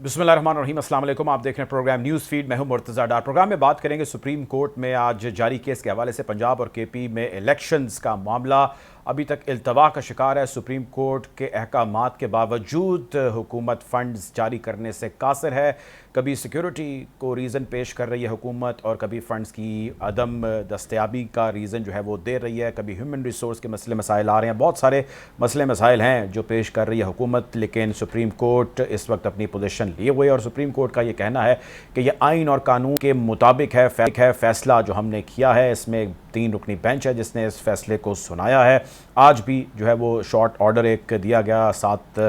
बिस्मिल्लाहिर्रहमानिर्रहीम, अस्सलाम वालेकुम। आप देख रहे हैं प्रोग्राम न्यूज़ फीड। मैं हूं मुर्तज़ा डार। प्रोग्राम में बात करेंगे सुप्रीम कोर्ट में आज जारी केस के हवाले से। पंजाब और केपी में इलेक्शंस का मामला अभी तक इल्तवा का शिकार है। सुप्रीम कोर्ट के अहकामात के बावजूद हुकूमत फ़ंड्स जारी करने से कासिर है। कभी सिक्योरिटी को रीज़न पेश कर रही है हुकूमत और कभी फ़ंड्स की अदम दस्तयाबी का रीज़न जो है वो दे रही है। कभी ह्यूमन रिसोर्स के मसले मसाइल आ रहे हैं। बहुत सारे मसले मसाइल हैं जो पेश कर रही है हुकूमत, लेकिन सुप्रीम कोर्ट इस वक्त अपनी पोजीशन लिए हुए और सुप्रीम कोर्ट का ये कहना है कि यह आइन और कानून के मुताबिक है। फैसला जो हमने किया है इसमें 3 रुकनी बेंच है जिसने इस फैसले को सुनाया है। आज भी जो है वो शॉर्ट ऑर्डर एक दिया गया, 7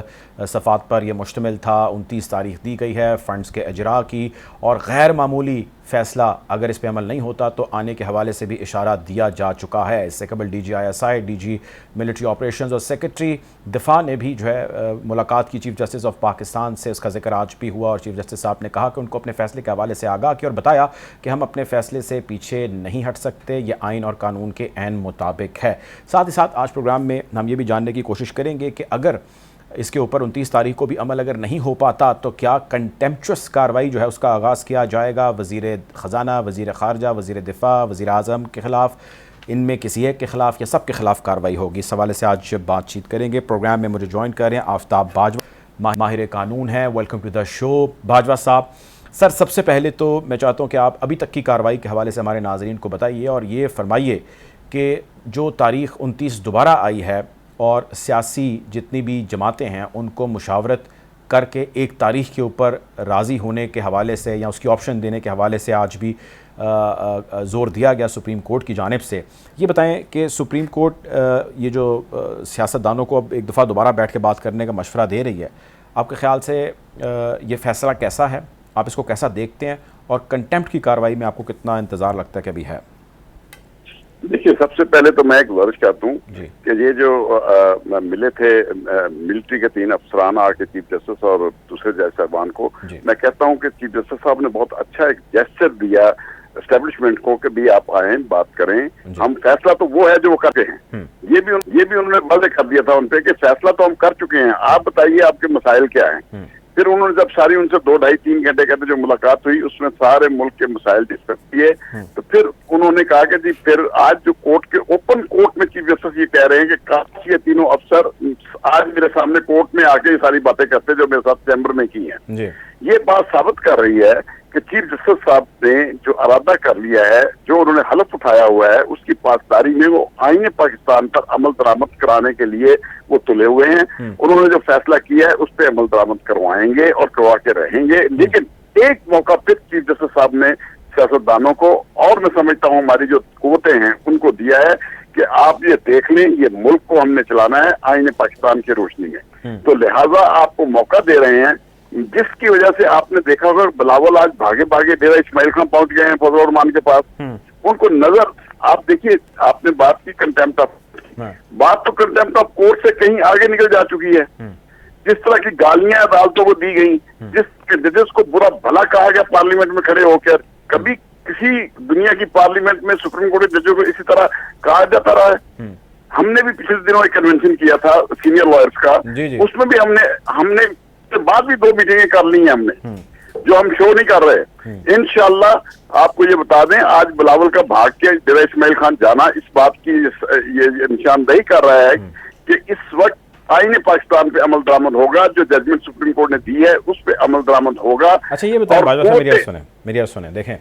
सफ़ात पर यह मुश्तमिल था। 29 तारीख दी गई है फ़ंड्स के इजरा की और गैर मामूली फ़ैसला अगर इस पर अमल नहीं होता तो आने के हवाले से भी इशारा दिया जा चुका है। इससे कबल DGISI, DG मिलिट्री ऑपरेशंस और सेक्रेटरी दिफा ने भी जो है मुलाकात की चीफ़ जस्टिस ऑफ पाकिस्तान से। उसका जिक्र आज भी हुआ और चीफ़ जस्टिस साहब ने कहा कि उनको अपने फ़ैसले के हवाले से आगाह किया और बताया कि हम अपने फ़ैसले से पीछे नहीं हट सकते, ये आइन और कानून के ऐन मुताबिक है। साथ ही साथ आज प्रोग्राम में हम ये भी जानने की कोशिश करेंगे कि अगर इसके ऊपर 29 तारीख को भी अमल अगर नहीं हो पाता तो क्या कंटेम्पचुअस कार्रवाई जो है उसका आगाज़ किया जाएगा। वज़ीर ख़जाना, वज़ीर ख़ारजा, वज़ीर दिफ़ा, वज़ीर आज़म के ख़िलाफ़, इनमें किसी एक के ख़िलाफ़ या सब के ख़िलाफ़ कार्रवाई होगी। इस हवाले से आज बातचीत करेंगे। प्रोग्राम में मुझे ज्वाइन कर रहे हैं आफ्ताब बाजवा, माहिर कानून है। Welcome to the show Bajwa साहब। सर, सबसे पहले तो मैं चाहता हूँ कि आप अभी तक की कार्रवाई के हवाले से हमारे नाज़रीन को बताइए और ये फरमाइए कि जो तारीख़ 29 दोबारा आई है और सियासी जितनी भी जमातें हैं उनको मुशावरत करके एक तारीख़ के ऊपर राज़ी होने के हवाले से या उसकी ऑप्शन देने के हवाले से आज भी ज़ोर दिया गया सुप्रीम कोर्ट की जानिब से। ये बताएं कि सुप्रीम कोर्ट ये जो सियासतदानों को अब एक दफ़ा दोबारा बैठ के बात करने का मशवरा दे रही है, आपके ख़्याल से ये फ़ैसला कैसा है, आप इसको कैसा देखते हैं और कंटेम्प्ट की कार्रवाई में आपको कितना इंतज़ार लगता है कि अभी है? देखिए, सबसे पहले तो मैं एक गुजारिश करता हूँ कि ये जो मिले थे मिलिट्री के 3 अफसरान आके चीफ जस्टिस और दूसरे जज साहबान को, मैं कहता हूँ कि चीफ जस्टिस साहब ने बहुत अच्छा एक जेस्चर दिया एस्टेब्लिशमेंट को कि भी आप आए, बात करें, हम फैसला तो वो है जो वो करते हैं। ये भी उन्होंने वादे कर दिया था उनपे कि फैसला तो हम कर चुके हैं, आप बताइए आपके मसाइल क्या हैं। फिर उन्होंने जब सारी उनसे 2 ढाई 3 घंटे कहते जो मुलाकात हुई उसमें सारे मुल्क के मसाइल डिस्कस किए, तो फिर उन्होंने कहा कि जी फिर आज जो कोर्ट के ओपन कोर्ट में चीफ जस्टिस ये कह रहे हैं कि काश ये तीनों अफसर आज मेरे सामने कोर्ट में आके ये सारी बातें करते जो मेरे साथ चैम्बर में की हैं। ये बात साबित कर रही है कि चीफ जस्टिस साहब ने जो इरादा कर लिया है, जो उन्होंने हलफ उठाया हुआ है, उसकी पासदारी में वो आईने पाकिस्तान पर अमल दरामद कराने के लिए वो तुले हुए हैं। उन्होंने जो फैसला किया है उस पर अमल दरामद करवाएंगे और करवा के रहेंगे। लेकिन एक मौका फिर चीफ जस्टिस साहब ने सियासतदानों को और मैं समझता हूँ हमारी जो कुव्वतें हैं उनको दिया है कि आप ये देख लें, ये मुल्क को हमने चलाना है आईने पाकिस्तान की रोशनी में, तो लिहाजा आपको मौका दे रहे हैं, जिसकी वजह से आपने देखा होगा बिलावल आज भागे भागे डेरा इस्माइल खान पहुंच गए हैं फजल रहमान के पास। उनको नजर, आप देखिए, आपने बात की कंटेम्प्ट ऑफ, बात तो कंटेम्प्ट ऑफ कोर्ट से कहीं आगे निकल जा चुकी है। जिस तरह की गालियां अदालतों को दी गई, जिस जजेस को बुरा भला कहा गया पार्लियामेंट में खड़े होकर, कभी किसी दुनिया की पार्लियामेंट में सुप्रीम कोर्ट के जजों को इसी तरह कहा जाता रहा है। हमने भी पिछले दिनों एक कन्वेंशन किया था सीनियर लॉयर्स का, उसमें भी हमने बाद भी 2 मीटिंगें कर ली हैं हमने, जो हम शो नहीं कर रहे। इंशाअल्लाह आपको ये बता दें, आज बिलावल का भाग के डेरा इस्माइल खान जाना इस बात की ये निशानदेही कर रहा है कि इस वक्त आईने पाकिस्तान पे अमल दरामद होगा, जो जजमेंट सुप्रीम कोर्ट ने दी है उस पे अमल दरामद होगा। अच्छा, ये बताएं बाजवा साहब, मेरी बात सुने। देखें,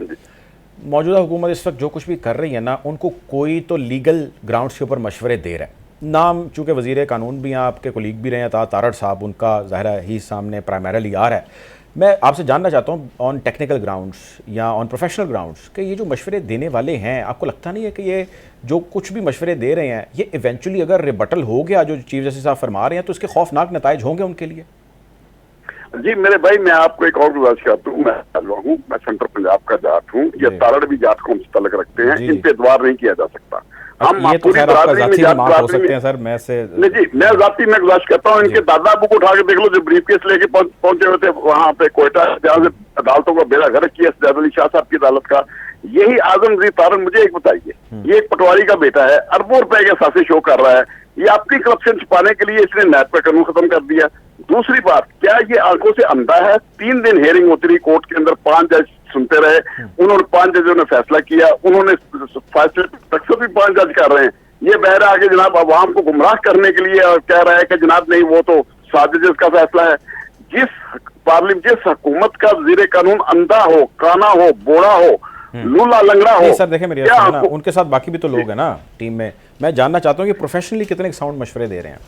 मौजूदा हुकूमत इस वक्त जो कुछ भी कर रही है ना, उनको कोई तो लीगल ग्राउंड्स के ऊपर मशवरे दे रहा है। नाम चूँकि वज़ीर कानून भी हैं, आपके कोलीग भी रहे हैं तारड़ साहब, उनका ज़ाहिर ही सामने प्राइमरीली आ रहा है। मैं आपसे जानना चाहता हूँ ऑन टेक्निकल ग्राउंड्स या ऑन प्रोफेशनल ग्राउंड्स कि ये जो मशवरे देने वाले हैं, आपको लगता नहीं है कि ये जो कुछ भी मशवरे दे रहे हैं ये इवेंचुअली अगर रिबटल हो गया जो चीफ जस्टिस साहब फरमा रहे हैं तो इसके खौफनाक नताइज होंगे उनके लिए? जी मेरे भाई, मैं आपको एक और गुजारिश करता हूँ, मैं सेंट्रल पंजाब का जाट हूँ, ये तारड़ भी जाट को मुतल्लक रखते हैं, इन पे एतबार नहीं किया जा सकता। हम ये तो खैर आपका ज़ाती माफ हो सकते हैं सर, मैं से नहीं जी, मैं ज़ाती में गुजारिश करता हूँ, इनके दादा अबू को उठा के देख लो जो ब्रीफकेस लेके पहुंचे हुए थे वहां पे कोयटा, जहाँ से अदालतों का बेड़ा गर्क किया सैयद अली शाह साहब की अदालत का, यही आजम जी तारड़। मुझे एक बताइए, ये एक पटवारी का बेटा है, अरबों रुपए के साथ शो कर रहा है, ये अपनी करप्शन छुपाने के लिए इसने नेट पे कानून खत्म कर दिया। दूसरी बात, क्या ये आंखों से अंधा है? 3 दिन हेयरिंग होती रही कोर्ट के अंदर, 5 जज सुनते रहे, उन्होंने 5 जजों ने फैसला किया, उन्होंने फैसले तक भी 5 जज कर रहे हैं। ये बहरा आगे जनाब अवाम को गुमराह करने के लिए कह रहा है कि जनाब नहीं वो तो 7 जजेस का फैसला है। जिस हुकूमत का वज़ीर कानून अंधा हो, काना हो, बोड़ा हो, लूला लंगड़ा हो। सर देखें मेरी बात सुनो, उनके साथ बाकी भी तो लोग हैं ना टीम में। मैं जानना चाहता हूँ कि प्रोफेशनली कितने साउंड मशवरे दे रहे हैं।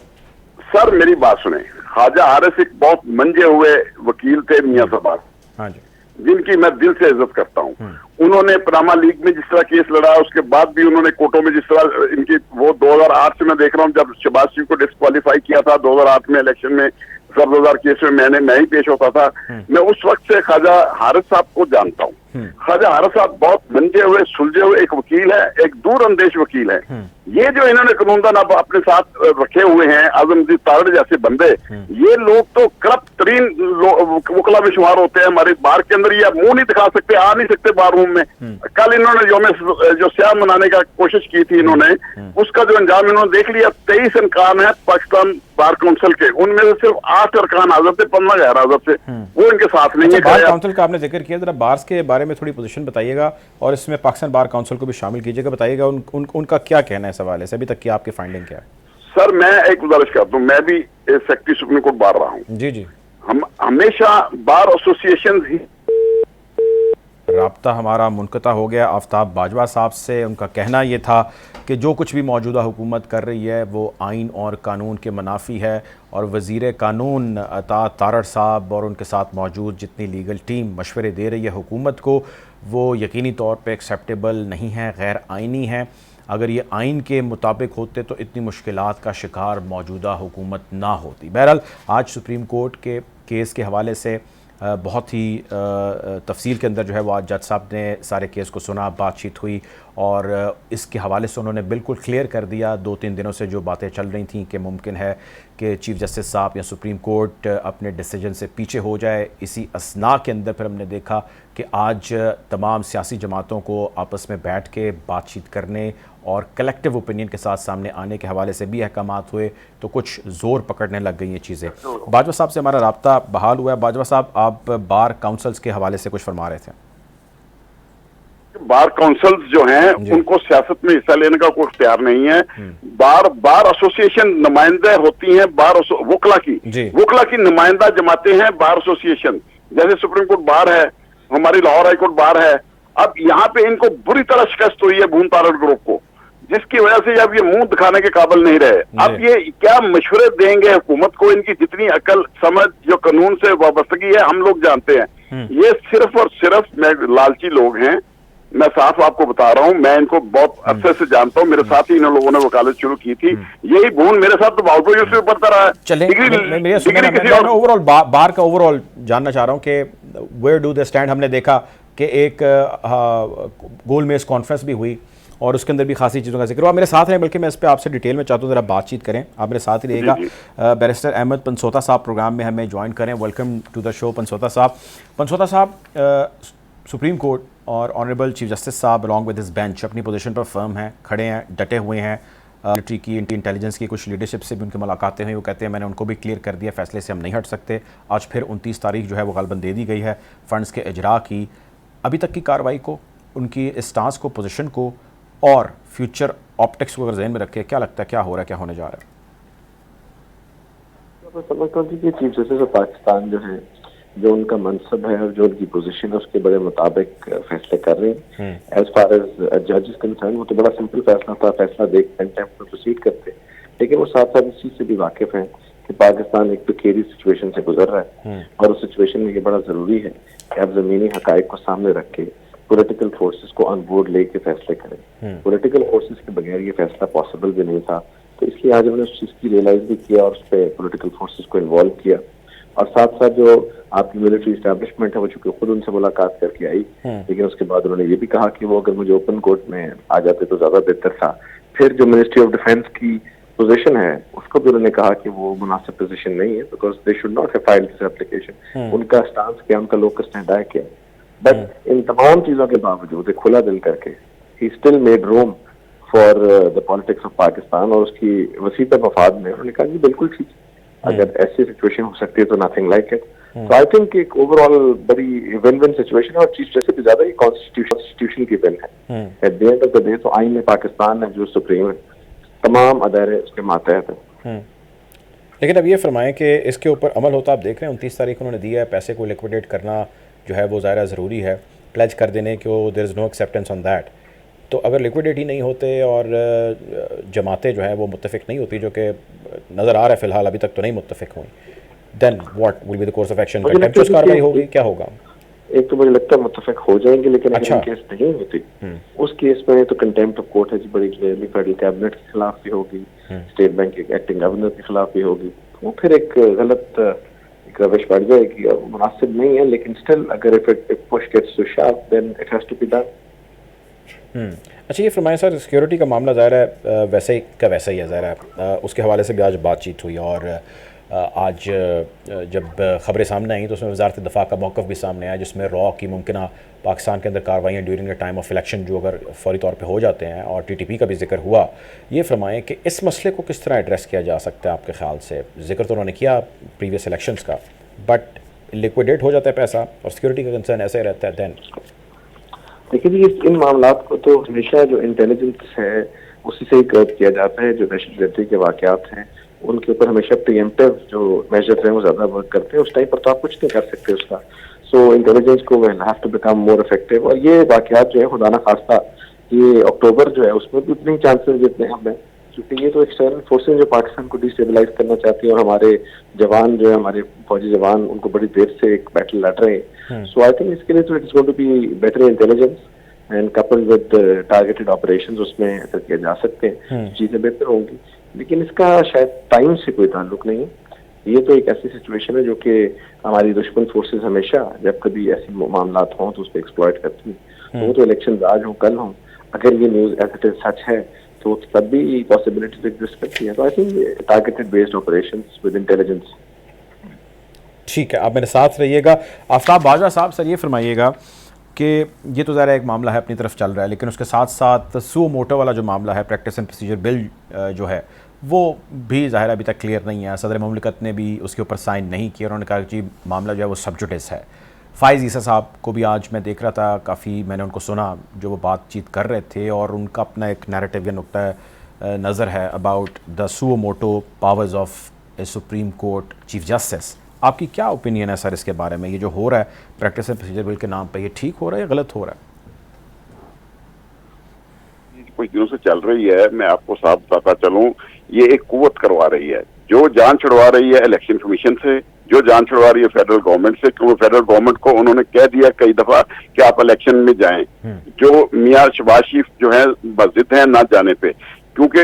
सर मेरी बात सुने, ख्वाजा हारिस एक बहुत मंजे हुए वकील थे मियां साहब, हाँ जी, जिनकी मैं दिल से इज्जत करता हूँ। उन्होंने पनामा लीग में जिस तरह केस लड़ा, उसके बाद भी उन्होंने कोर्टों में जिस तरह इनकी, वो 2008 से मैं देख रहा हूँ जब शहबाज शरीफ को डिस्क्वालीफाई किया था 2008 में इलेक्शन में, सर केस में मैं ही पेश होता था। मैं उस वक्त से ख्वाजा हारिस साहब को जानता हूँ। ख्वाजा हारिस साहब बहुत मंजे हुए, सुलझे हुए एक वकील है, एक दूरअंदेश वकील है। ये जो इन्होंने कानूनदान अब अपने साथ रखे हुए हैं, आजमदीन तारड़ जैसे बंदे, ये लोग तो करप्ट तरीन वकला में शुमार होते हैं हमारे बार के अंदर। ये मुंह नहीं दिखा सकते, आ नहीं सकते बार रूम में। कल इन्होंने जो स्याह मनाने का कोशिश की थी इन्होंने, उसका जो अंजाम इन्होंने देख लिया। 23 अरकान है पाकिस्तान बार काउंसिल के, उनमें से सिर्फ 8 अरकान हाजिर थे, 15 गैर हाजिर थे, वो इनके साथ नहीं है। बार काउंसिल का आपने जिक्र किया, जरा बार्स के बारे में थोड़ी पोजीशन बताइएगा और इसमें पाकिस्तान बार काउंसिल को भी शामिल कीजिएगा। बताइएगा उनका क्या कहना है इस हवाले से, अभी तक की आपकी फाइंडिंग क्या है? सर मैं एक गुजारिश करता हूँ, मैं भी सेक्रेटरी सुप्रीम कोर्ट बार रहा हूँ। जी जी, हम हमेशा बार एसोसिएशन ही राब्ता हमारा मुनक़ता हो गया आफ्ताब बाजवा साहब से। उनका कहना ये था कि जो कुछ भी मौजूदा हुकूमत कर रही है वो आइन और कानून के मुनाफी है, और वज़ीर कानून अता तारड़ साहब और उनके साथ मौजूद जितनी लीगल टीम मशवरे दे रही है हुकूमत को, वो यकीनी तौर पे एक्सेप्टेबल नहीं है, गैर आइनी है। अगर ये आइन के मुताबिक होते तो इतनी मुश्किलात का शिकार मौजूदा हुकूमत ना होती। बहरहाल आज सुप्रीम कोर्ट के केस के हवाले से बहुत ही तफसील के अंदर जो है वो आज जज साहब ने सारे केस को सुना, बातचीत हुई और इसके हवाले से उन्होंने बिल्कुल क्लियर कर दिया 2-3 दिनों से जो बातें चल रही थी कि मुमकिन है कि चीफ़ जस्टिस साहब या सुप्रीम कोर्ट अपने डिसीजन से पीछे हो जाए। इसी असना के अंदर फिर हमने देखा कि आज तमाम सियासी जमातों को आपस में बैठ के बातचीत करने और कलेक्टिव ओपिनियन के साथ सामने आने के हवाले से भी अहकामात हुए, तो कुछ ज़ोर पकड़ने लग गई ये चीज़ें। बाजवा साहब से हमारा राब्ता बहाल हुआ है। बाजवा साहब, आप बार काउंसिल्स के हवाले से कुछ फरमा रहे थे। बार काउंसिल्स जो हैं उनको सियासत में हिस्सा लेने का कोई इख्तियार नहीं है। बार एसोसिएशन नुमाइंदे होती हैं, वकला की नुमाइंदा जमाते हैं बार एसोसिएशन। जैसे सुप्रीम कोर्ट बार है, हमारी लाहौर हाई कोर्ट बार है। अब यहाँ पे इनको बुरी तरह शिकस्त हुई है भून तारड़ ग्रुप को, जिसकी वजह से अब ये मुंह दिखाने के काबिल नहीं रहे। अब ये क्या मशवरे देंगे हुकूमत को? इनकी जितनी अकल समझ जो कानून से वाबस्तगी है हम लोग जानते हैं। ये सिर्फ और सिर्फ लालची लोग हैं। मैं साफ आपको बता रहा हूं, मैं इनको बहुत अरसे से जानता हूं, मेरे साथ ही इन लोगों ने वकालत शुरू की थी। यही भून मेरे साथ तो बहुत से बढ़ता रहा है। ओवरऑल बार का ओवरऑल जानना चाह रहा हूं कि वेयर डू दे स्टैंड। हमने देखा कि एक गोल मेज कॉन्फ्रेंस भी हुई और उसके अंदर भी खासी चीज़ों का जिक्र हुआ। मेरे साथ हैं, बल्कि मैं इस पर आपसे डिटेल में चाहता हूँ ज़रा बातचीत करें, आप मेरे साथ ही रहिएगा। बैरिस्टर अहमद पंसोता साहब प्रोग्राम में हमें ज्वाइन करें। Welcome to the show Pansota साहब। पंसोता साहब, सुप्रीम कोर्ट और ऑनरेबल चीफ जस्टिस साहब अलॉन्ग विद दिस बेंच अपनी पोजीशन पर फर्म हैं, खड़े हैं, डटे हुए हैं। मिलिट्री की, इंटेलिजेंस की कुछ लीडरशिप से भी उनकी मुलाकातें हुई। वो कहते हैं मैंने उनको भी क्लियर कर दिया, फैसले से हम नहीं हट सकते। आज फिर 29 तारीख जो है वो गालबन दे दी गई है फ़ंड्स के इजरा की। अभी तक की कार्रवाई को, उनकी स्टांस को, पोजीशन को और फ्यूचर ऑप्टिक्स को अगर जहन में रखे, क्या लगता है क्या हो रहा है, क्या होने जा रहा है? समझता हूँ कि चीफ जस्टिस ऑफ पाकिस्तान जो है, जो उनका मनसब है और जो उनकी पोजीशन है उसके बड़े मुताबिक फैसले कर रहे हैं। एज फार एज जज इज कंसर्न, वो तो बड़ा सिंपल फैसला था, फैसला देख कंटेम्प्ट में प्रोसीड करते, लेकिन वो साथ साथ इस चीज से भी वाकिफ है कि पाकिस्तान एक प्रिकेरी सिचुएशन से गुजर रहा है और उस सिचुएशन में ये बड़ा जरूरी है कि आप जमीनी हकायक को सामने रख के पॉलिटिकल फोर्सेस को ऑन बोर्ड लेके फैसले करें। पॉलिटिकल फोर्सेस के बगैर ये फैसला पॉसिबल भी नहीं था, तो इसलिए आज हमने उस चीज की रियलाइज भी किया और उस पर पॉलिटिकल फोर्सेस को इन्वॉल्व किया। और साथ साथ जो आपकी मिलिट्री एस्टैब्लिशमेंट है वो चूंकि खुद उनसे मुलाकात करके आई, लेकिन उसके बाद उन्होंने ये भी कहा कि वो अगर मुझे ओपन कोर्ट में आ जाते तो ज्यादा बेहतर था। फिर जो मिनिस्ट्री ऑफ डिफेंस की पोजीशन है उसको भी उन्होंने कहा कि वो मुनासिब पोजीशन नहीं है, because they should not have filed this application. उनका स्टांस क्या, उनका लोकल स्टैंड है क्या? बट इन तमाम चीजों के बावजूद खुला दिल करके he still made room for the politics of Pakistan, और उसकी वसी पर मफाद में उन्होंने कहा कि बिल्कुल ठीक, अगर ऐसी सिचुएशन हो सकती है तो नथिंग लाइक इट। तो आई थिंक एक ओवरऑल बड़ी विन विन सिचुएशन है, और चीफ जस्टिस से ज्यादा ये कॉन्स्टिट्यूशन की विन है। At the end of the day तो आईन पाकिस्तान है जो सुप्रीम है, तमाम अदारे उसके मातहत हैं। लेकिन अब ये फरमाएं कि इसके ऊपर अमल होता, आप देख रहे हैं 29 तारीख उन्होंने दिया है, पैसे को लिक्विडेट करना जो है वो ज़ाहिर ज़रूरी है, प्लेज कर देने कि there is no acceptance on that. तो अगर लिक्विडेट ही नहीं होते और जमातें जो है वो मुत्तफिक नहीं होती, जो कि नज़र आ रहा है फ़िलहाल अभी तक तो नहीं मुत्तफिक हुई, then what will be the course of action? Contemptuous कार्रवाई होगी, क्या होगा? एक तो मुझे लगता है मुत्तफिक हो जाएंगे, लेकिन अगर केस नहीं होती उस केस में तो कंटेम्प्ट ऑफ कोर्ट है जी बड़ी क्लियरली फेडरल कैबिनेट के खिलाफ भी होगी, स्टेट बैंक के एक्टिंग गवर्नर के खिलाफ भी होगी। वो फिर एक गलत एक रविश बढ़ जाएगी, और मुनासिब नहीं है, लेकिन स्टिल अगर if push gets to shove then it has to be done. अच्छा, ये फरमाएं सर, सिक्योरिटी का मामला ज़ाहिर है वैसे ही का वैसा ही है, ज़ाहिर है उसके हवाले से भी आज बातचीत हुई, और आज जब ख़बरें सामने आई तो उसमें वज़ारत दफ़ा का मौक़िफ़ भी सामने आया, जिसमें रॉ की मुमकिन पाकिस्तान के अंदर कार्रवाइयाँ during the time of election जो अगर फौरी तौर पे हो जाते हैं, और TTP का भी जिक्र हुआ। ये फरमाएं कि इस मसले को किस तरह एड्रेस किया जा सकता है आपके ख्याल से? जिक्र तो उन्होंने किया प्रीवियस इलेक्शंस का, बट लिक्विडेट हो जाता है पैसा और सिक्योरिटी का कंसर्न ऐसे ही रहता है। देन देखिए जी, इन मामलात को तो हमेशा जो इंटेलिजेंस है उसी से ही कर्ब किया जाता है। जो दहशतगर्दी के वाक़यात हैं उनके ऊपर हमेशा प्रीएम्प्टिव जो मेजर्स हैं वो ज़्यादा वर्क करते हैं, उस टाइम पर तो आप कुछ नहीं कर सकते उसका। सो इंटेलिजेंस को will have to become more effective. और ये वाक़यात जो है खुदा ना खास्ता ये अक्टूबर जो है उसमें भी उतने चांसेस जितने हमें, क्योंकि ये तो एक्सटर्नल फोर्सेज जो पाकिस्तान को डिस्टेबलाइज करना चाहती हैं, और हमारे जवान जो है हमारे फौजी जवान उनको बड़ी देर से एक बैटल लड़ रहे हैं। सो आई थिंक इसके लिए तो it is going to be better intelligence and coupled with targeted operations, उसमें असर किए जा सकते हैं, चीजें बेहतर होंगी। लेकिन इसका शायद टाइम से कोई ताल्लुक नहीं है। ये तो एक ऐसी सिचुएशन है जो कि हमारी दुश्मन फोर्सेस हमेशा जब कभी ऐसे मामलात हों तो उसको एक्सप्लॉइट करती हैं। वो तो इलेक्शन आज हो कल हो, अगर ये न्यूज एज इट इज सच है तो तब भी पॉसिबिलिटीज एग्जिस्ट करती है। तो I think targeted based operations with intelligence. ठीक है, आप मेरे साथ रहिएगा। आफ्ताब बाजवा साहब, सर ये फरमाइएगा कि ये तो ज़रा एक मामला है अपनी तरफ चल रहा है, लेकिन उसके साथ साथ सुओ मोटो वाला जो मामला है, प्रैक्टिस एंड प्रोसीजर बिल जो है वो भी ज़ाहिर अभी तक क्लियर नहीं है। सदर मुमलिकत ने भी उसके ऊपर साइन नहीं किया, उन्होंने कहा कि मामला जो है वो सब जुडिस है। फ़ाइज़ ईसा साहब को भी आज मैं देख रहा था, काफ़ी मैंने उनको सुना जो वो बातचीत कर रहे थे, और उनका अपना एक नैरेटिव या नुक्ता नज़र है about the suo motu powers of a supreme court chief justice. आपकी क्या ओपिनियन है सर इसके बारे में? ये जो हो रहा है प्रैक्टिस एंड प्रोसीजर बिल के नाम पे, ये ठीक हो रहा है या गलत हो रहा है? कुछ दिनों से चल रही है, मैं आपको साफ बताता चलूं, ये एक कुव्वत करवा रही है, जो जान छुड़वा रही है इलेक्शन कमीशन से, जो जान छुड़वा रही है फेडरल गवर्नमेंट से, क्योंकि फेडरल गवर्नमेंट को उन्होंने कह दिया कई दफा कि आप इलेक्शन में जाएं, जो मियां शहबाज शरीफ जो है बजिद है ना जाने पे, क्योंकि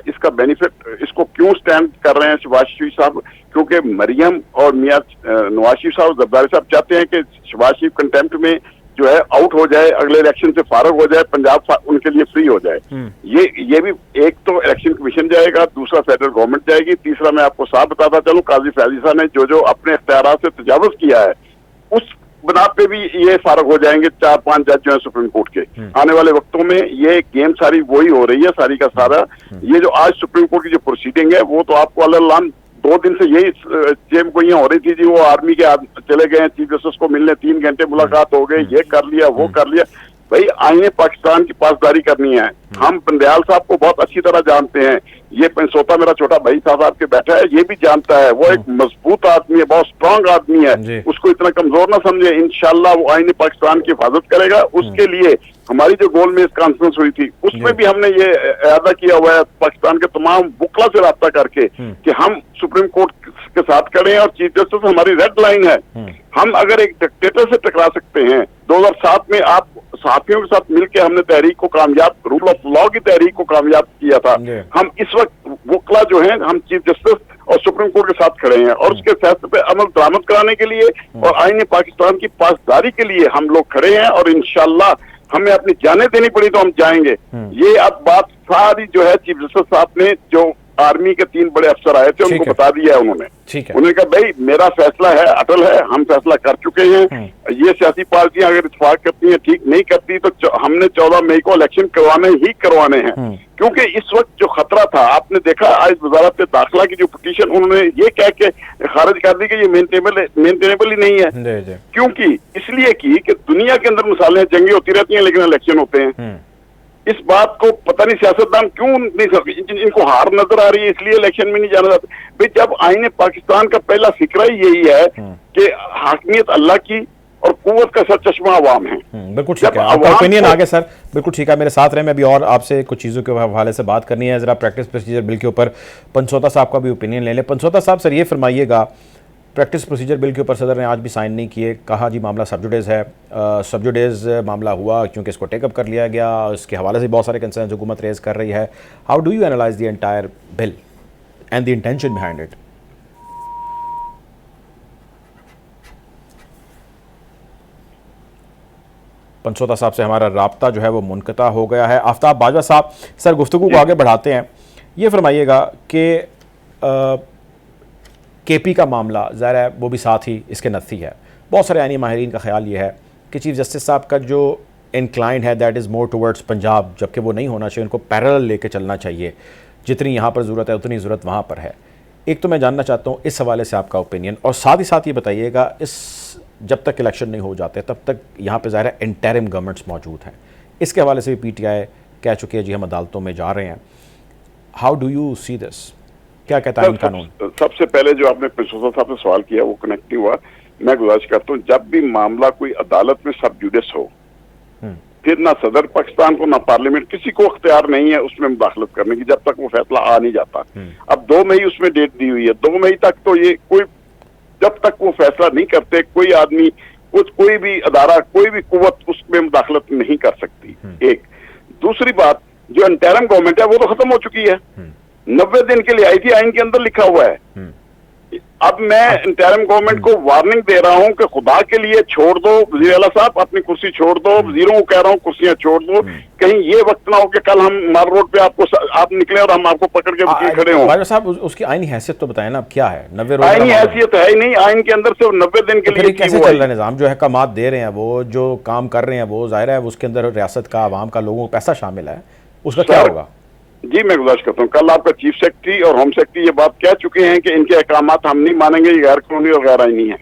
इसका बेनिफिट इसको क्यों स्टैंड कर रहे हैं शहबाज शरीफ साहब, क्योंकि मरियम और मियां नवाज शरीफ साहब जरदारी साहब चाहते हैं कि शहबाज शरीफ कंटेम्प्ट में जो है आउट हो जाए, अगले इलेक्शन से फारग हो जाए, पंजाब उनके लिए फ्री हो जाए। ये भी एक तो इलेक्शन कमीशन जाएगा, दूसरा फेडरल गवर्नमेंट जाएगी, तीसरा मैं आपको साफ बताता चलूं, काजी फैजिसा ने जो अपने इख्तियारात से तजावुज किया है उस बना पे भी ये फारग हो जाएंगे 4-5 जज जो है सुप्रीम कोर्ट के। आने वाले वक्तों में ये गेम सारी वही हो रही है, सारी का सारा। ये जो आज सुप्रीम कोर्ट की जो प्रोसीडिंग है वो तो आपको अल्लाह 2 दिन से यही जेम गोइयां हो रही थी जी, वो आर्मी के चले गए चीफ जस्टिस को मिलने, 3 घंटे मुलाकात हो गई, ये कर लिया वो कर लिया। भाई आईने पाकिस्तान की पासदारी करनी है। हम पंडियाल साहब को बहुत अच्छी तरह जानते हैं, ये पंसोता मेरा छोटा भाई साहब आपके बैठा है, ये भी जानता है, वो एक मजबूत आदमी है, बहुत स्ट्रांग आदमी है, उसको इतना कमजोर ना समझे। इंशाल्लाह वो आईने पाकिस्तान की हिफाजत करेगा। उसके लिए हमारी जो गोल में इस कॉन्फ्रेंस हुई थी उसमें भी हमने ये इरादा किया हुआ है पाकिस्तान के तमाम वकला से रब्ता करके कि हम सुप्रीम कोर्ट के साथ खड़े हैं और चीफ जस्टिस हमारी रेड लाइन है। हम अगर एक डिक्टेटर से टकरा सकते हैं, 2007 में आप साथियों के साथ मिलकर हमने तहरीक को कामयाब, रूल ऑफ लॉ की तहरीक को कामयाब किया था। हम इस वक्त वकला जो है हम चीफ जस्टिस और सुप्रीम कोर्ट के साथ खड़े हैं और उसके फैसले पे अमल दरामद कराने के लिए और आईने पाकिस्तान की पासदारी के लिए हम लोग खड़े हैं। और इंशाल्लाह हमें अपनी जानें देनी पड़ी तो हम जाएंगे। ये अब बात सारी जो है चीफ जस्टिस साहब ने जो आर्मी के 3 बड़े अफसर आए थे, उनको बता दिया है उन्होंने। उन्होंने कहा भाई मेरा फैसला है, अटल है, हम फैसला कर चुके हैं। ये सियासी पार्टियां अगर इत्तेफाक करती हैं, ठीक नहीं करती तो हमने 14 मई को इलेक्शन करवाने ही करवाने हैं। क्योंकि इस वक्त जो खतरा था, आपने देखा आज वजारत दाखिला की जो पिटीशन उन्होंने ये कह के खारिज कर दी कि ये मेंटेनेबल ही नहीं है। क्योंकि इसलिए कि दुनिया के अंदर मिसालें जंगी होती रहती हैं लेकिन इलेक्शन होते हैं। इस बात को पता नहीं सियासतदान क्यों नहीं, इनको हार नजर आ रही है इसलिए इलेक्शन में नहीं जाना चाहते। भाई जब आईने पाकिस्तान का पहला फिक्रा ही यही है कि हाकमियत अल्लाह की और कुव्वत का सर चश्मा अवाम है। बिल्कुल ठीक है, आपका ओपिनियन आ गया सर, बिल्कुल ठीक है। मेरे साथ रहे, मैं अभी और आपसे कुछ चीज़ों के हवाले से बात करनी है। ज़रा प्रैक्टिस प्रोसीजर बिल के ऊपर पंचोता साहब का भी ओपिनियन ले लें। पंचोता साहब सर ये फरमाइएगा, प्रैक्टिस प्रोसीजर बिल के ऊपर सदर ने आज भी साइन नहीं किए, कहा जी मामला सबजुडिस है। सबजुडिस मामला हुआ क्योंकि इसको टेकअप कर लिया गया, इसके हवाले से बहुत सारे कंसर्न हुकूमत रेज कर रही है। How do you analyse the entire bill and the intention behind it? Panchota साहब से हमारा राब्ता जो है वो मुनक़ता हो गया है। आफ्ताब बाजवा साहब, सर गुफ्तगू को आगे बढ़ाते हैं। ये फरमाइएगा कि केपी का मामला ज़ाहिर है वो भी साथ ही इसके नत्थी है। बहुत सारे आईनी माहिरीन का ख्याल ये है कि चीफ जस्टिस साहब का जो इंक्लाइन है that is more towards Punjab, जबकि वो नहीं होना चाहिए, उनको पैरेलल लेके चलना चाहिए। जितनी यहाँ पर ज़रूरत है उतनी ज़रूरत वहाँ पर है। एक तो मैं जानना चाहता हूँ इस हवाले से आपका ओपिनियन, और साथ ही साथ ये बताइएगा इस जब तक इलेक्शन नहीं हो जाते तब तक यहाँ पर ज़ाहिर है इंटरिम गवर्नमेंट्स मौजूद हैं। इसके हवाले से भी PTI कह चुकी है जी हम अदालतों में जा रहे हैं। How do you see this? क्या कहता है कानून? सबसे पहले जो आपने प्रिंसिपल साहब से सवाल किया वो कनेक्ट नहीं हुआ। मैं गुजारिश करता हूँ जब भी मामला कोई अदालत में सब जुडिस हो, फिर ना सदर पाकिस्तान को ना पार्लियामेंट किसी को अख्तियार नहीं है उसमें मुदाखलत करने की जब तक वो फैसला आ नहीं जाता। अब 2 मई उसमें डेट दी हुई है, 2 मई तक तो ये कोई जब तक वो फैसला नहीं करते कोई आदमी कोई भी अदारा कोई भी कुव्वत उसमें मुदाखलत नहीं कर सकती। एक दूसरी बात, जो इंटरिम गवर्नमेंट है वो तो खत्म हो चुकी है, 90 दिन के लिए आई थी, आइन के अंदर लिखा हुआ है। अब मैं इंटरिम गवर्नमेंट को वार्निंग दे रहा हूं कि खुदा के लिए छोड़ दो, वज़ीर आला साहब अपनी कुर्सी छोड़ दो, वज़ीरों को कह रहा हूं कुर्सियां छोड़ दो। कहीं ये वक्त ना हो कि कल हम मार रोड पे आप निकले और हम आपको पकड़ के वकील खड़े हों। साहब उसकी आईनी हैसियत तो बताएं ना, अब क्या है? 90 आईनी हैसियत है ही नहीं, आइन के अंदर सिर्फ 90 दिन के लिए कैसे चल रहा है निज़ाम? जो अहकामात दे रहे हैं वो जो काम कर रहे हैं वो ज़ाहिर है उसके अंदर रियासत का, आवाम का, लोगों का पैसा शामिल है, उसका क्या होगा? जी मैं गुजारिश करता हूँ, कल आपका चीफ सेक्रेटरी और होम सेक्रेटरी ये बात कह चुके हैं कि इनके अहकामात हम नहीं मानेंगे, ये गैर कानूनी और गैर आईनी है।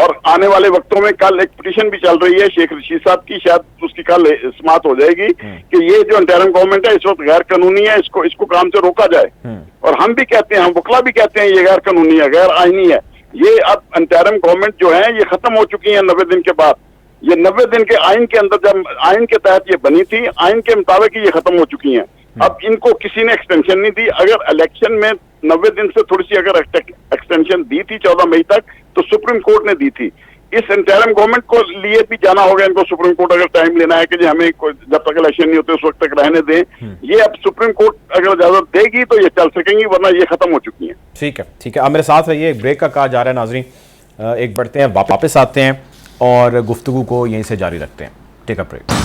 और आने वाले वक्तों में कल एक पिटीशन भी चल रही है शेख रशीद साहब की, शायद उसकी कल समाअत हो जाएगी कि ये जो इंटरिम गवर्नमेंट है इस वक्त गैर कानूनी है, इसको काम से रोका जाए। और हम भी कहते हैं, हम वकला भी कहते हैं ये गैर कानूनी है, गैर आईनी है। ये अब इंटरिम गवर्नमेंट जो है ये खत्म हो चुकी है 90 दिन के बाद। ये 90 दिन के आइन के अंदर जब आइन के तहत ये बनी थी, आइन के मुताबिक ये खत्म हो चुकी हैं। अब इनको किसी ने एक्सटेंशन नहीं दी। अगर इलेक्शन में 90 दिन से थोड़ी सी अगर एक्सटेंशन दी थी 14 मई तक तो सुप्रीम कोर्ट ने दी थी। इस इंटरिम गवर्नमेंट को लिए भी जाना होगा इनको सुप्रीम कोर्ट, अगर टाइम लेना है कि जी हमें जब तक इलेक्शन नहीं होते उस वक्त तक रहने दें। ये अब सुप्रीम कोर्ट अगर इजाजत देगी तो ये चल सकेंगी, वरना ये खत्म हो चुकी है। ठीक है, ठीक है, आप मेरे साथ रहिए। एक ब्रेक का कहा जा रहा है नाजरीन, एक बढ़ते हैं, वापस आते हैं और गुफ्तगू को यहीं से जारी रखते हैं। Take a break.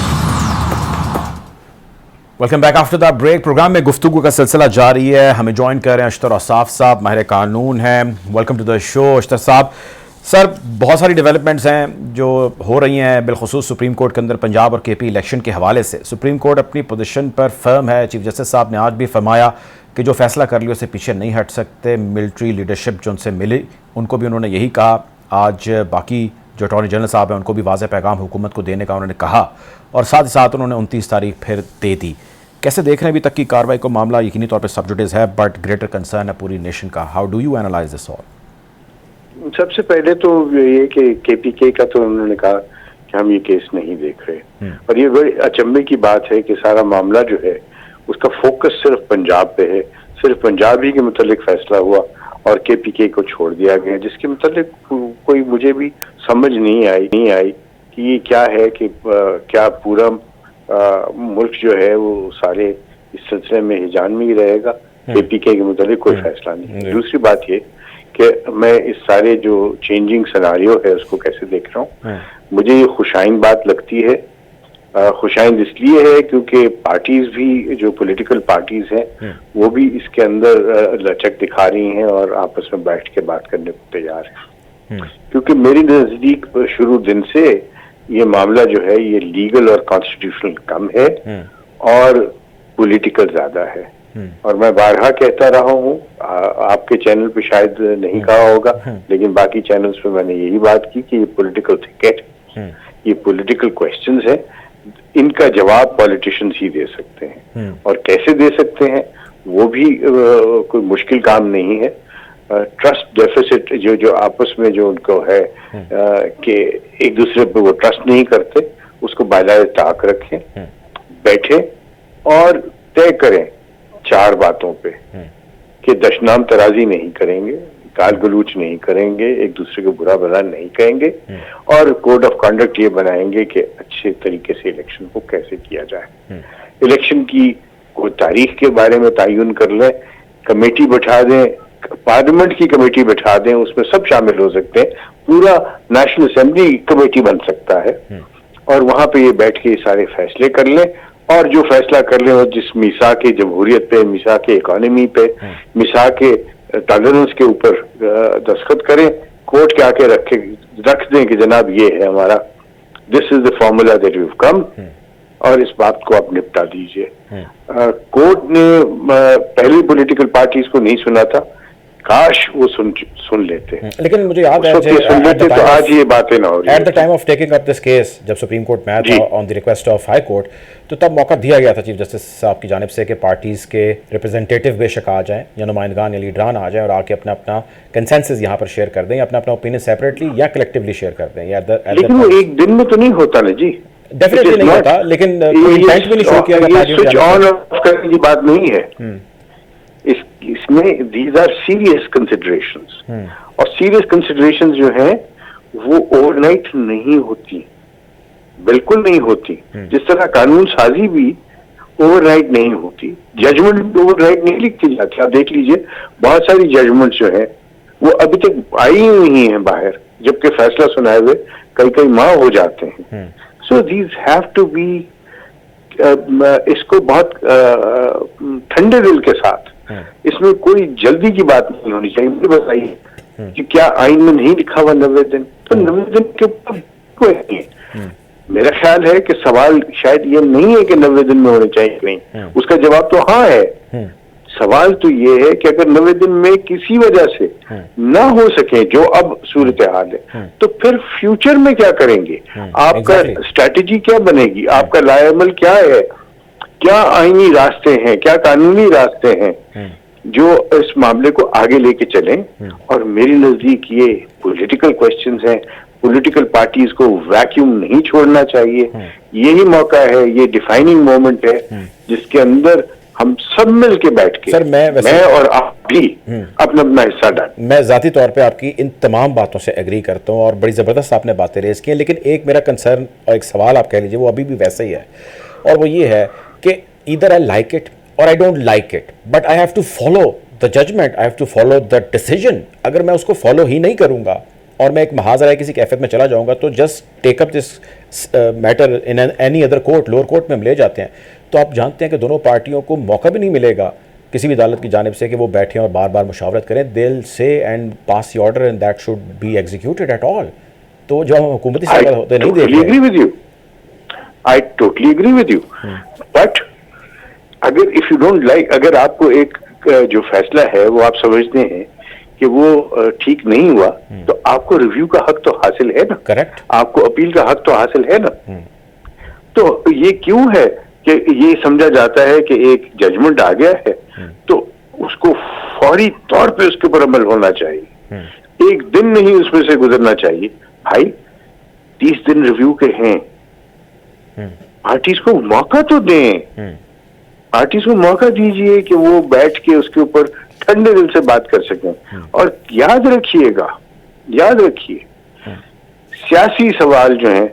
Welcome back after the break. Programme में गुफ्तगू का सिलसिला जारी है। हमें ज्वाइन कर रहे हैं अशतर औसाफ साहब, माहिर कानून हैं। वेलकम टू द शो अशतर साहब। सर बहुत सारी डेवलपमेंट्स हैं जो हो रही हैं, बिलखुसूस सुप्रीम कोर्ट के अंदर पंजाब और KP इलेक्शन के हवाले से। सुप्रीम कोर्ट अपनी पोजीशन पर फर्म है। चीफ जस्टिस साहब ने आज भी फरमाया कि जो फैसला कर लिया उससे पीछे नहीं हट सकते। मिलिट्री लीडरशिप जो उनसे मिली उनको भी उन्होंने यही कहा। आज बाकी जो अटॉर्नी जनरल साहब हैं उनको भी वाज़ेह पैगाम हुकूमत को देने का उन्होंने कहा, और साथ ही साथ उन्होंने 29 तारीख फिर दे दी। कैसे देख रहे हैं अभी तक की कार्रवाई को? मामला यकीनी तौर पे सबजुडिस है बट ग्रेटर कंसर्न है पूरी नेशन का। How do you analyse this all? सबसे पहले तो ये कि KPK का तो उन्होंने कहा कि हम ये केस नहीं देख रहे, और ये बड़ी अचंभे की बात है कि सारा मामला जो है उसका फोकस सिर्फ पंजाब पे है, सिर्फ पंजाब ही के मुतालिक फैसला हुआ और KPK को छोड़ दिया गया, जिसके मुतालिक कोई मुझे भी समझ नहीं आई कि ये क्या है कि क्या पूरा मुल्क जो है वो सारे इस सिलसिले में हिजान में ही रहेगा। KPK के मुतालिक कोई फैसला नहीं। दूसरी बात ये कि मैं इस सारे जो चेंजिंग सिनारियो है उसको कैसे देख रहा हूँ, मुझे ये खुशाइन बात लगती है खुशाइंद इसलिए है क्योंकि पार्टीज भी, जो पॉलिटिकल पार्टीज हैं, वो भी इसके अंदर लचक दिखा रही हैं और आपस में बैठ के बात करने को तैयार है। क्योंकि मेरी नजदीक शुरू दिन से ये मामला जो है ये लीगल और कॉन्स्टिट्यूशनल कम है और पॉलिटिकल ज्यादा है। और मैं बारहा कहता रहा हूँ, आपके चैनल पे शायद नहीं कहा होगा, लेकिन बाकी चैनल्स पे मैंने यही बात की कि ये पॉलिटिकल थिकेट, ये पॉलिटिकल क्वेश्चंस है, इनका जवाब पॉलिटिशियंस ही दे सकते हैं। और कैसे दे सकते हैं वो भी कोई मुश्किल काम नहीं है। ट्रस्ट डेफिसिट जो आपस में जो उनको है कि एक दूसरे पे वो ट्रस्ट नहीं करते, उसको बालाए ताक रखें, बैठे और तय करें 4 बातों पे कि दशनाम तराजी नहीं करेंगे, गाल गलूच नहीं करेंगे, एक दूसरे को बुरा भला नहीं कहेंगे और कोड ऑफ कंडक्ट ये बनाएंगे कि अच्छे तरीके से इलेक्शन को कैसे किया जाए। इलेक्शन की कोई तारीख के बारे में तयन कर लें, कमेटी बैठा दें, पार्लियामेंट की कमेटी बैठा दें, उसमें सब शामिल हो सकते हैं, पूरा नेशनल असेंबली कमेटी बन सकता है और वहां पे ये बैठ के ये सारे फैसले कर लें और जो फैसला कर लें और जिस मिसा के जमहूरियत पे, मिसा के इकोनॉमी पे, मिसा के टॉलरेंस के ऊपर दस्तखत करें, कोर्ट के आके रख दें कि जनाब ये है हमारा, this is the formula that we have come, और इस बात को आप निपटा दीजिए। कोर्ट ने पहली पॉलिटिकल पार्टीज को नहीं सुना था, काश वो सुन लेते। लेकिन मुझे याद है सुन लेते तो आज ये बातें ना हो रही। At the time of taking up this case, जब सुप्रीम कोर्ट में आया था on the request of high court, तो तब मौका दिया गया था चीफ जस्टिस साहब की जानिब से कि पार्टीज के रिप्रेजेंटेटिव बेशक आ जाएं या नुमाइंदगान या लीडरान आ जाएं और आके अपना अपना कंसेंसस यहाँ पर शेयर कर दें, अपना अपना ओपिनियन सेपरेटली या कलेक्टिवली शेयर कर दें। लेकिन वो एक दिन में तो नहीं होता ना जी, डेफिनेटली नहीं होता, लेकिन कोई इंटेंट भी नहीं शो किया गया। स्विच ऑन ऑफ करने की बात नहीं है इसमें। दीज आर सीरियस कंसिडरेशंस और सीरियस कंसिडरेशंस जो हैं वो ओवरनाइट नहीं होती, बिल्कुल नहीं होती। जिस तरह कानून साजी भी ओवरनाइट नहीं होती, जजमेंट ओवरनाइट नहीं लिखती जाती। आप देख लीजिए बहुत सारी जजमेंट जो है वो अभी तक आई ही नहीं है बाहर, जबकि फैसला सुनाए हुए कई माह हो जाते हैं। So these have to be, इसको बहुत ठंडे दिल के साथ, इसमें कोई जल्दी की बात नहीं होनी चाहिए। मुझे बताइए कि क्या आइन में नहीं लिखा हुआ 90 दिन, तो 90 दिन के ऊपर कोई नहीं है। मेरा ख्याल है कि सवाल शायद ये नहीं है कि 90 दिन में होने चाहिए नहीं, उसका जवाब तो हाँ है। सवाल तो ये है कि अगर 90 दिन में किसी वजह से ना हो सके जो अब सूरत हाल है, तो फिर फ्यूचर में क्या करेंगे? आपका स्ट्रैटेजी क्या बनेगी? आपका लाएअमल क्या है? क्या आईनी रास्ते हैं, क्या कानूनी रास्ते हैं जो इस मामले को आगे लेके चलें? और मेरी नजदीक ये पॉलिटिकल क्वेश्चंस हैं, पॉलिटिकल पार्टीज को वैक्यूम नहीं छोड़ना चाहिए। यही मौका है, ये डिफाइनिंग मोमेंट है जिसके अंदर हम सब मिल के बैठ के, सर मैं और आप भी अपना अपना हिस्सा डाल। मैं जाती तौर पे आपकी इन तमाम बातों से एग्री करता हूँ और बड़ी ज़बरदस्त आपने बातें रेज की हैं, लेकिन एक मेरा कंसर्न और एक सवाल आप कह लीजिए वो अभी भी वैसा ही है, और वो ये है कि ईदर आई लाइक इट और I don't like it, but I have to follow the judgment, I have to follow the decision. अगर मैं उसको फॉलो ही नहीं करूँगा और मैं एक महाजरा किसी कैफे में चला जाऊंगा, तो just take up this matter in any other court, lower court में हम ले जाते हैं, तो आप जानते हैं कि दोनों पार्टियों को मौका भी नहीं मिलेगा किसी भी अदालत की जानिब से कि वो बैठें और बार बार मुशावरत करें। They will say and pass the order and that should be executed at all. तो जब हम हुकूमती सरकार होते नहीं देखते। I totally agree with you, but अगर इफ यू डोंट लाइक, अगर आपको एक जो फैसला है वो आप समझते हैं कि वो ठीक नहीं हुआ, तो आपको रिव्यू का हक तो हासिल है ना। करेक्ट। आपको अपील का हक तो हासिल है ना। तो ये क्यों है कि ये समझा जाता है कि एक जजमेंट आ गया है तो उसको फौरी तौर पे उसके ऊपर अमल होना चाहिए, एक दिन नहीं उसमें से गुजरना चाहिए। भाई 30 दिन रिव्यू के हैं, पार्टीज को मौका तो दें, पार्टीज को मौका दीजिए कि वो बैठ के उसके ऊपर ठंडे दिल से बात कर सकें। और याद रखिए सियासी सवाल जो हैं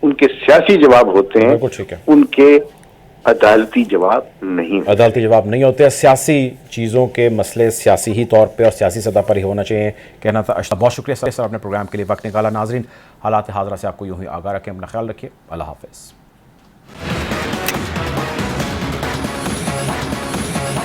उनके सियासी जवाब होते हैं, उनके अदालती जवाब नहीं होते। सियासी चीज़ों के मसले सियासी ही तौर पे और सियासी सतह पर ही होना चाहिए, कहना था अशरफ। बहुत शुक्रिया सर, अपने प्रोग्राम के लिए वक्त निकाला। नाजरीन, हालात हाज़रा से आपको यूं ही आगाह रखें, अपना ख्याल रखिए। अल्लाह हाफ़िज़।